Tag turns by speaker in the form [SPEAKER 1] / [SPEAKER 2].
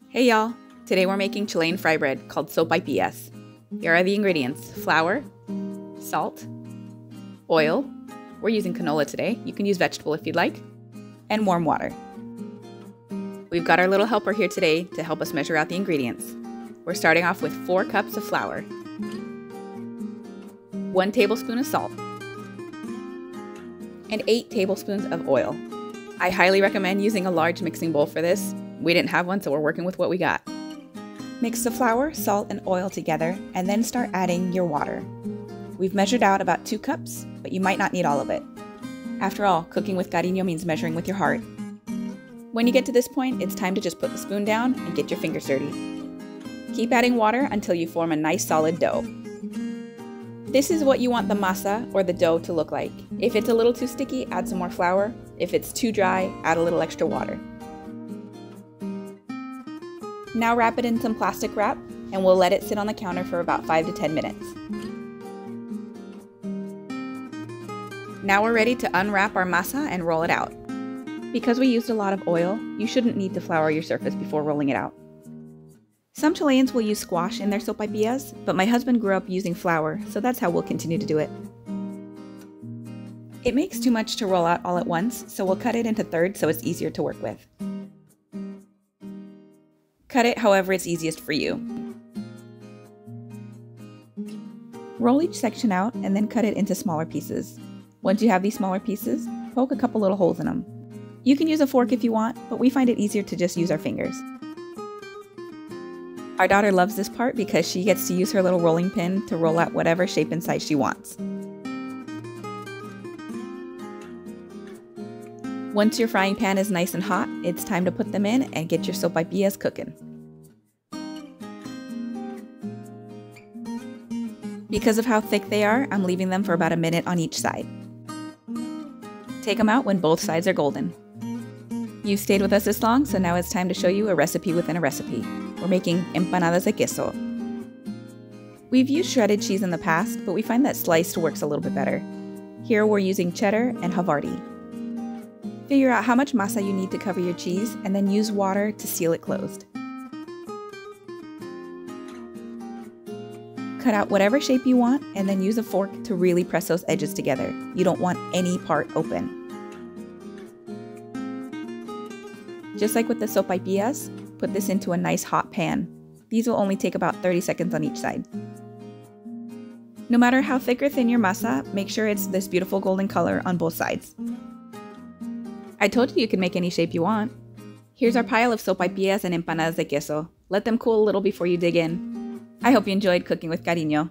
[SPEAKER 1] Hey y'all! Today we're making Chilean fry bread called Sopaipillas. Here are the ingredients: flour, salt, oil, we're using canola today, you can use vegetable if you'd like, and warm water. We've got our little helper here today to help us measure out the ingredients. We're starting off with 4 cups of flour, 1 tablespoon of salt, and 8 tablespoons of oil. I highly recommend using a large mixing bowl for this. We didn't have one, so we're working with what we got. Mix the flour, salt, and oil together, and then start adding your water. We've measured out about 2 cups, but you might not need all of it. After all, cooking with cariño means measuring with your heart. When you get to this point, it's time to just put the spoon down and get your fingers dirty. Keep adding water until you form a nice solid dough. This is what you want the masa, or the dough, to look like. If it's a little too sticky, add some more flour. If it's too dry, add a little extra water. Now wrap it in some plastic wrap, and we'll let it sit on the counter for about 5 to 10 minutes. Now we're ready to unwrap our masa and roll it out. Because we used a lot of oil, you shouldn't need to flour your surface before rolling it out. Some Chileans will use squash in their sopaipillas, but my husband grew up using flour, so that's how we'll continue to do it. It makes too much to roll out all at once, so we'll cut it into thirds so it's easier to work with. Cut it however it's easiest for you. Roll each section out and then cut it into smaller pieces. Once you have these smaller pieces, poke a couple little holes in them. You can use a fork if you want, but we find it easier to just use our fingers. Our daughter loves this part because she gets to use her little rolling pin to roll out whatever shape and size she wants. Once your frying pan is nice and hot, it's time to put them in and get your sopaipillas cooking. Because of how thick they are, I'm leaving them for about a minute on each side. Take them out when both sides are golden. You've stayed with us this long, so now it's time to show you a recipe within a recipe. We're making empanadas de queso. We've used shredded cheese in the past, but we find that sliced works a little bit better. Here we're using cheddar and Havarti. Figure out how much masa you need to cover your cheese, and then use water to seal it closed. Cut out whatever shape you want, and then use a fork to really press those edges together. You don't want any part open. Just like with the sopaipillas, put this into a nice hot pan. These will only take about 30 seconds on each side. No matter how thick or thin your masa, make sure it's this beautiful golden color on both sides. I told you can make any shape you want. Here's our pile of sopaipillas and empanadas de queso. Let them cool a little before you dig in. I hope you enjoyed cooking with cariño.